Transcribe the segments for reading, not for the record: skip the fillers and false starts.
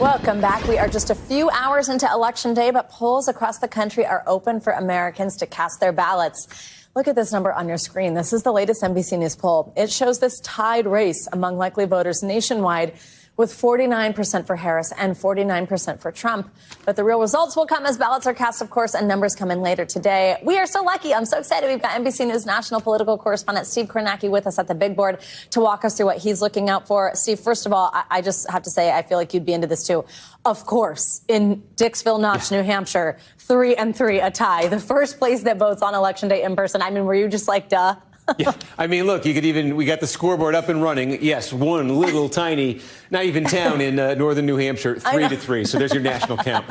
Welcome back. We are just a few hours into Election Day, but polls across the country are open for Americans to cast their ballots. Look at this number on your screen. This is the latest NBC News poll. It shows this tied race among likely voters nationwide, with 49% for Harris and 49% for Trump. But the real results will come as ballots are cast, of course, and numbers come in later today. We are so lucky. I'm so excited. We've got NBC News national political correspondent Steve Kornacki with us at the big board to walk us through what he's looking out for. Steve, first of all, I just have to say I feel like you'd be into this, too. Of course, in Dixville Notch, New Hampshire, 3-3, a tie. The first place that votes on Election Day in person. I mean, were you just like, duh? Yeah, I mean, look, we got the scoreboard up and running. Yes, one little tiny, not even town in northern New Hampshire, 3-3. So there's your national count.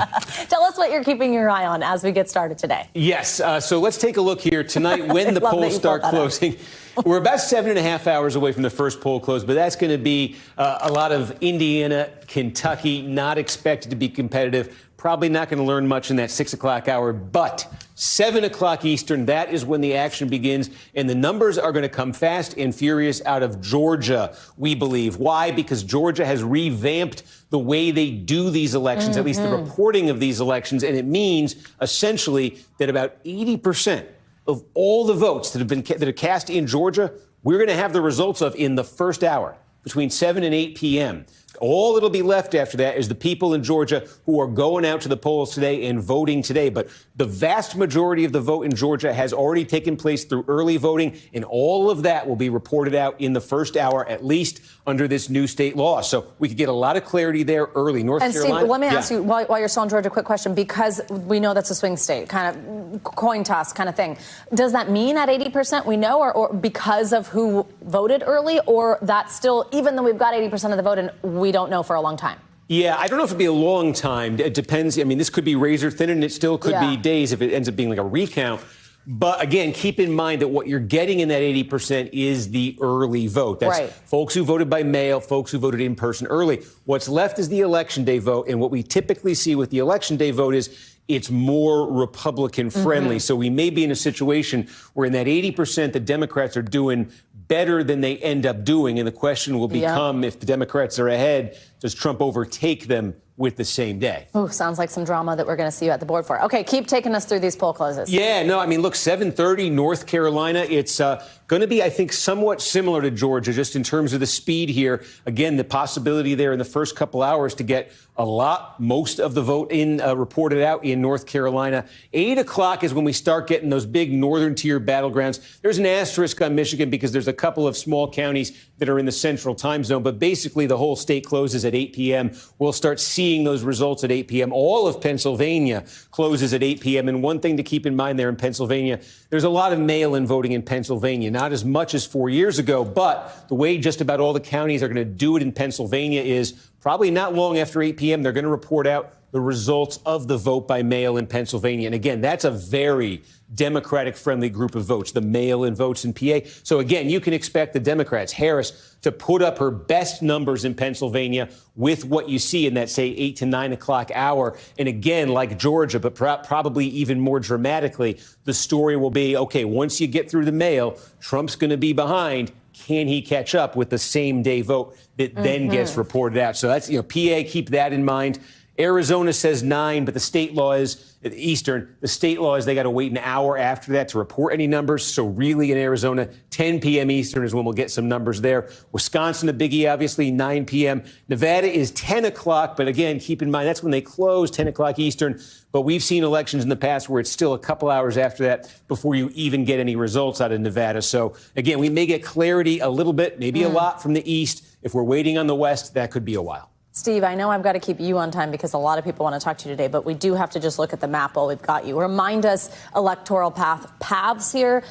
Tell us what you're keeping your eye on as we get started today. Yes, so let's take a look here tonight when the polls start closing. We're about 7.5 hours away from the first poll close, but that's going to be a lot of Indiana, Kentucky, not expected to be competitive. Probably not going to learn much in that 6 o'clock hour, but 7 o'clock Eastern, that is when the action begins. And the numbers are going to come fast and furious out of Georgia, we believe. Why? Because Georgia has revamped the way they do these elections, at least the reporting of these elections. And it means essentially that about 80% of all the votes that are cast in Georgia, we're going to have the results of in the first hour between 7 and 8 p.m. All that'll be left after that is the people in Georgia who are going out to the polls today and voting today. But the vast majority of the vote in Georgia has already taken place through early voting, and all of that will be reported out in the first hour, at least under this new state law. So we could get a lot of clarity there early. North Carolina. Steve, let me ask you, while you're still in Georgia, a quick question, because we know that's a swing state, kind of coin toss kind of thing. Does that mean at 80% we know, or because of who voted early, or that still, even though we've got 80% of the vote and we don't know for a long time? Yeah, I don't know if it'll be a long time. It depends. I mean, this could be razor thin, and it still could be days if it ends up being like a recount. But again, keep in mind that what you're getting in that 80% is the early vote. That's folks who voted by mail, folks who voted in person early. What's left is the Election Day vote. And what we typically see with the Election Day vote is it's more Republican friendly. So we may be in a situation where in that 80%, the Democrats are doing better than they end up doing. And the question will become, if the Democrats are ahead, does Trump overtake them with the same day? Oh, sounds like some drama that we're going to see you at the board for. Okay, keep taking us through these poll closes. Yeah, no, I mean, look, 7:30, North Carolina. It's going to be, I think, somewhat similar to Georgia, just in terms of the speed here. Again, the possibility there in the first couple hours to get most of the vote in reported out in North Carolina. 8 o'clock is when we start getting those big northern tier battlegrounds. There's an asterisk on Michigan because there's a couple of small counties that are in the central time zone, but basically the whole state closes at 8 p.m. We'll start seeing those results at 8 p.m. All of Pennsylvania closes at 8 p.m. And one thing to keep in mind there in Pennsylvania, there's a lot of mail-in voting in Pennsylvania, not as much as 4 years ago, but the way just about all the counties are going to do it in Pennsylvania is probably not long after 8 p.m. they're going to report out the results of the vote by mail in Pennsylvania. And again, that's a very Democratic-friendly group of votes, the mail-in votes in PA. So again, you can expect the Democrats, Harris, to put up her best numbers in Pennsylvania with what you see in that, say, 8 to 9 o'clock hour. And again, like Georgia, but probably even more dramatically, the story will be, okay, once you get through the mail, Trump's going to be behind. Can he catch up with the same day vote that then gets reported out? So that's, PA, keep that in mind. Arizona says 9, but the state law is Eastern. The state law is they got to wait an hour after that to report any numbers. So really in Arizona, 10 p.m. Eastern is when we'll get some numbers there. Wisconsin, a biggie, obviously, 9 p.m. Nevada is 10 o'clock. But again, keep in mind, that's when they close, 10 o'clock Eastern. But we've seen elections in the past where it's still a couple hours after that before you even get any results out of Nevada. So again, we may get clarity a little bit, maybe a lot from the East. If we're waiting on the West, that could be a while. Steve, I know I've got to keep you on time because a lot of people want to talk to you today, but we do have to just look at the map while we've got you. Remind us electoral paths here.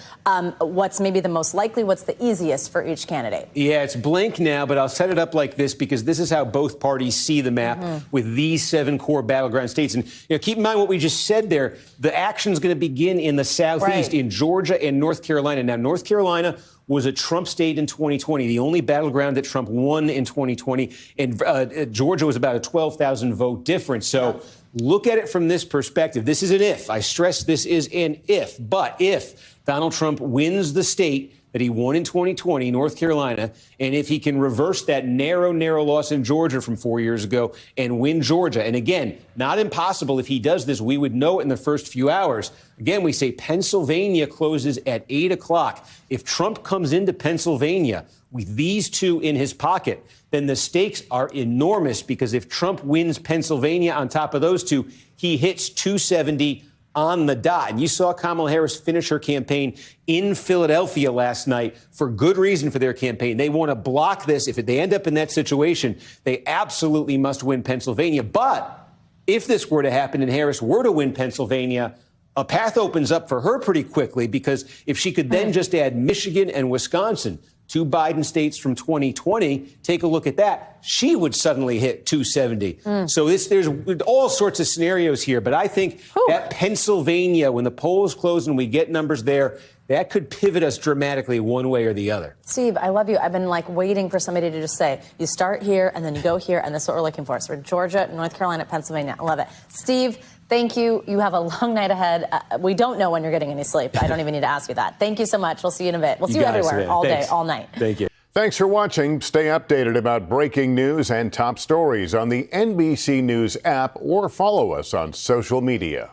What's maybe the most likely? What's the easiest for each candidate? Yeah, it's blank now, but I'll set it up like this because this is how both parties see the map with these 7 core battleground states. And keep in mind what we just said there. The action's going to begin in the Southeast, in Georgia and North Carolina. Now, North Carolina was a Trump state in 2020, the only battleground that Trump won in 2020. And Georgia was about a 12,000 vote difference. So look at it from this perspective. This is an if. I stress this is an if. But if Donald Trump wins the state, that he won in 2020, North Carolina, and if he can reverse that narrow loss in Georgia from 4 years ago and win Georgia, and again, not impossible if he does this, we would know it in the first few hours. Again, we say Pennsylvania closes at 8 o'clock. If Trump comes into Pennsylvania with these two in his pocket, then the stakes are enormous, because if Trump wins Pennsylvania on top of those two, he hits 270 on the dot. And you saw Kamala Harris finish her campaign in Philadelphia last night for good reason for their campaign. They want to block this. If they end up in that situation, they absolutely must win Pennsylvania. But if this were to happen and Harris were to win Pennsylvania, a path opens up for her pretty quickly, because if she could then just add Michigan and Wisconsin, two Biden states from 2020, take a look at that, she would suddenly hit 270. So there's all sorts of scenarios here. But I think that Pennsylvania, when the polls close and we get numbers there, that could pivot us dramatically one way or the other. Steve, I love you. I've been waiting for somebody to just say, you start here and then you go here, and this is what we're looking for. So we're Georgia, North Carolina, Pennsylvania. I love it. Steve, thank you. You have a long night ahead. We don't know when you're getting any sleep. I don't even need to ask you that. Thank you so much. We'll see you in a bit. We'll see you everywhere, all day, all night. Thank you. Thanks for watching. Stay updated about breaking news and top stories on the NBC News app, or follow us on social media.